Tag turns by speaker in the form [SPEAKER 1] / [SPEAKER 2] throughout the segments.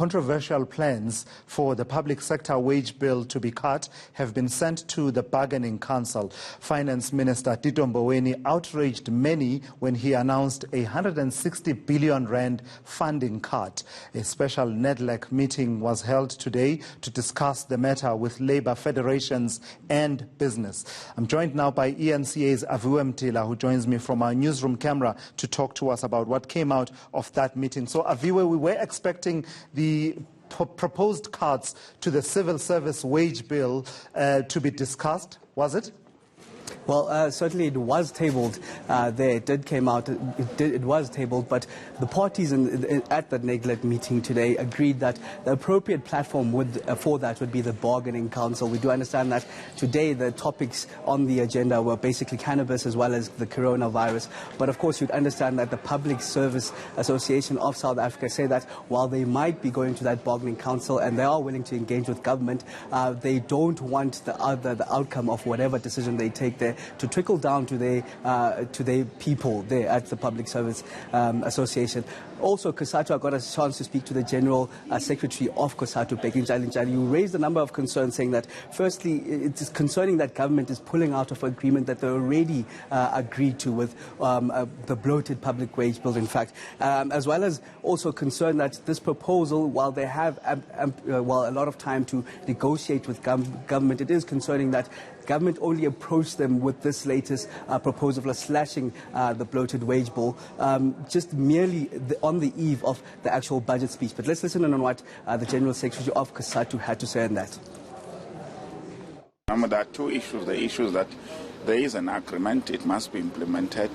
[SPEAKER 1] Controversial plans for the public sector wage bill to be cut have been sent to the bargaining council. Finance Minister Tito Mboweni outraged many when he announced a 160 billion rand funding cut. A special Nedlac meeting was held today to discuss the matter with labour federations and business. I'm joined now by ENCA's Aviwe Mtila, who joins me from our newsroom camera to talk to us about what came out of that meeting. So, Aviwe, we were expecting the proposed cuts to the civil service wage bill to be discussed, was it?
[SPEAKER 2] Well, certainly it was tabled there. It did came out. It was tabled, but the parties at the Nedlac meeting today agreed that the appropriate platform for that would be the bargaining council. We do understand that today the topics on the agenda were basically cannabis as well as the coronavirus. But of course, you'd understand that the Public Service Association of South Africa say that while they might be going to that bargaining council and they are willing to engage with government, they don't want the outcome of whatever decision they take there to trickle down to their people there at the Public Service Association. Also, Cosatu, I got a chance to speak to the General Secretary of Cosatu, Becky Njali. You raised a number of concerns, saying that, firstly, it is concerning that government is pulling out of agreement that they already agreed to with the bloated public wage bill, in fact, as well as also concern that this proposal, while they have a lot of time to negotiate with government, it is concerning that government only approached them with this latest proposal of slashing the bloated wage bill just merely on the eve of the actual budget speech. But let's listen on what the General Secretary of Cosatu had to say on that.
[SPEAKER 3] There are two issues. The issue is that there is an agreement, it must be implemented,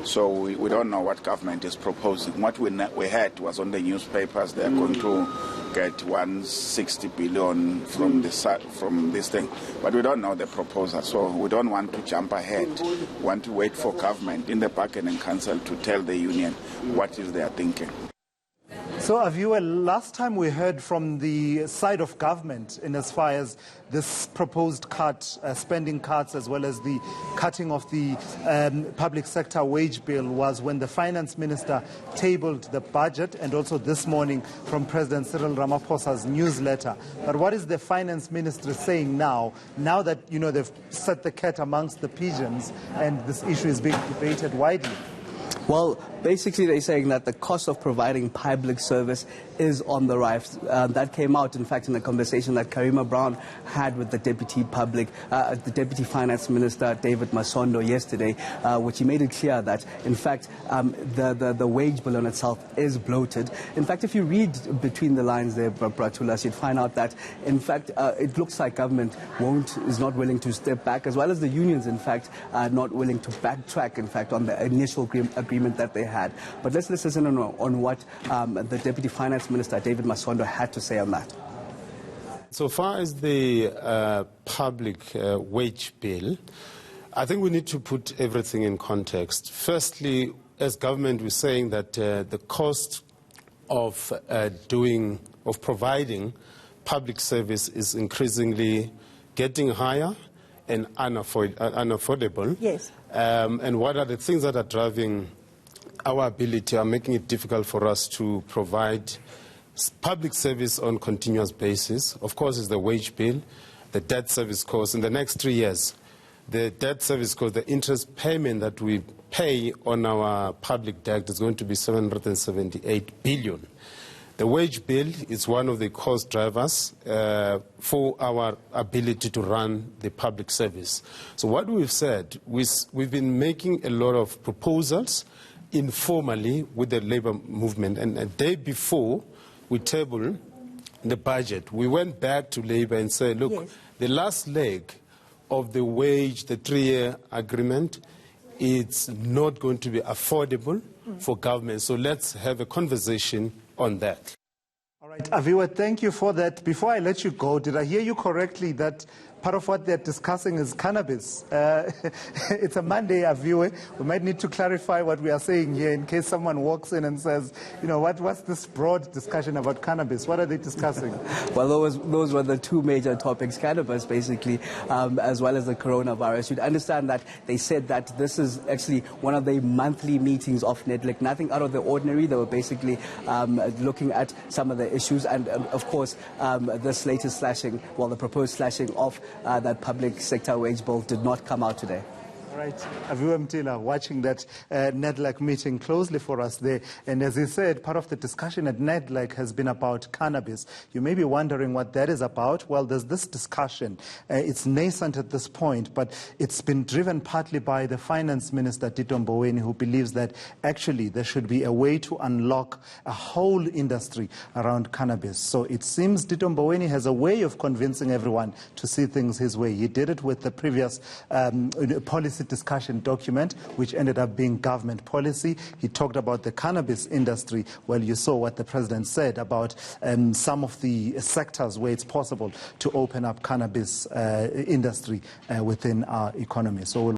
[SPEAKER 3] so we don't know what government is proposing. What we heard was on the newspapers they are going to get 160 billion from this thing, but we don't know the proposal, so we don't want to jump ahead. We want to wait for government in the bargaining council to tell the union what is their thinking.
[SPEAKER 1] So, Aviwe, last time we heard from the side of government in as far as this proposed cut, spending cuts, as well as the cutting of the public sector wage bill, was when the finance minister tabled the budget, and also this morning from President Cyril Ramaphosa's newsletter. But what is the finance minister saying now that, you know, they've set the cat amongst the pigeons and this issue is being debated widely?
[SPEAKER 2] Well, basically they're saying that the cost of providing public service is on the rise. That came out, in fact, in a conversation that Karima Brown had with the Deputy Finance Minister, David Masondo, yesterday, which he made it clear that, in fact, the wage bill on itself is bloated. In fact, if you read between the lines there, Bratulas, you'd find out that, in fact, it looks like government is not willing to step back, as well as the unions, in fact, are not willing to backtrack, in fact, on the initial agreement that they had. But let's listen on what the Deputy Finance Minister, David Masondo, had to say on that.
[SPEAKER 4] So far as the public wage bill, I think we need to put everything in context. Firstly, as government, we're saying that the cost of providing public service is increasingly getting higher and unaffordable.
[SPEAKER 5] Yes.
[SPEAKER 4] And what are the things that are driving our ability, are making it difficult for us to provide public service on a continuous basis? Of course, is the wage bill, the debt service cost. In the next 3 years, the debt service cost, the interest payment that we pay on our public debt is going to be 778 billion. The wage bill is one of the cost drivers for our ability to run the public service. So what we've said, we've been making a lot of proposals informally with the labor movement. And a day before we tabled the budget, we went back to labor and said, look, yes, the last leg of the wage, the 3-year agreement, it's not going to be affordable for government. So let's have a conversation on that.
[SPEAKER 1] All right, Aviwe, thank you for that. Before I let you go, did I hear you correctly that Part of what they're discussing is cannabis. It's a Monday, Aviwe. We might need to clarify what we are saying here in case someone walks in and says, what's this broad discussion about cannabis? What are they discussing?
[SPEAKER 2] Well, those were the two major topics, cannabis basically, as well as the coronavirus. You'd understand that they said that this is actually one of the monthly meetings of Nedlac. Nothing out of the ordinary. They were basically looking at some of the issues and, of course, this latest slashing, the proposed slashing of that public sector wage bill did not come out today.
[SPEAKER 1] Right. Aviwe Mtila watching that Nedlac meeting closely for us there. And as he said, part of the discussion at Nedlac has been about cannabis. You may be wondering what that is about. Well, there's this discussion. It's nascent at this point, but it's been driven partly by the Finance Minister, Tito Mboweni, who believes that actually there should be a way to unlock a whole industry around cannabis. So it seems Tito Mboweni has a way of convincing everyone to see things his way. He did it with the previous policy discussion document, which ended up being government policy. He talked about the cannabis industry. Well, you saw what the president said about some of the sectors where it's possible to open up cannabis industry within our economy. So we'll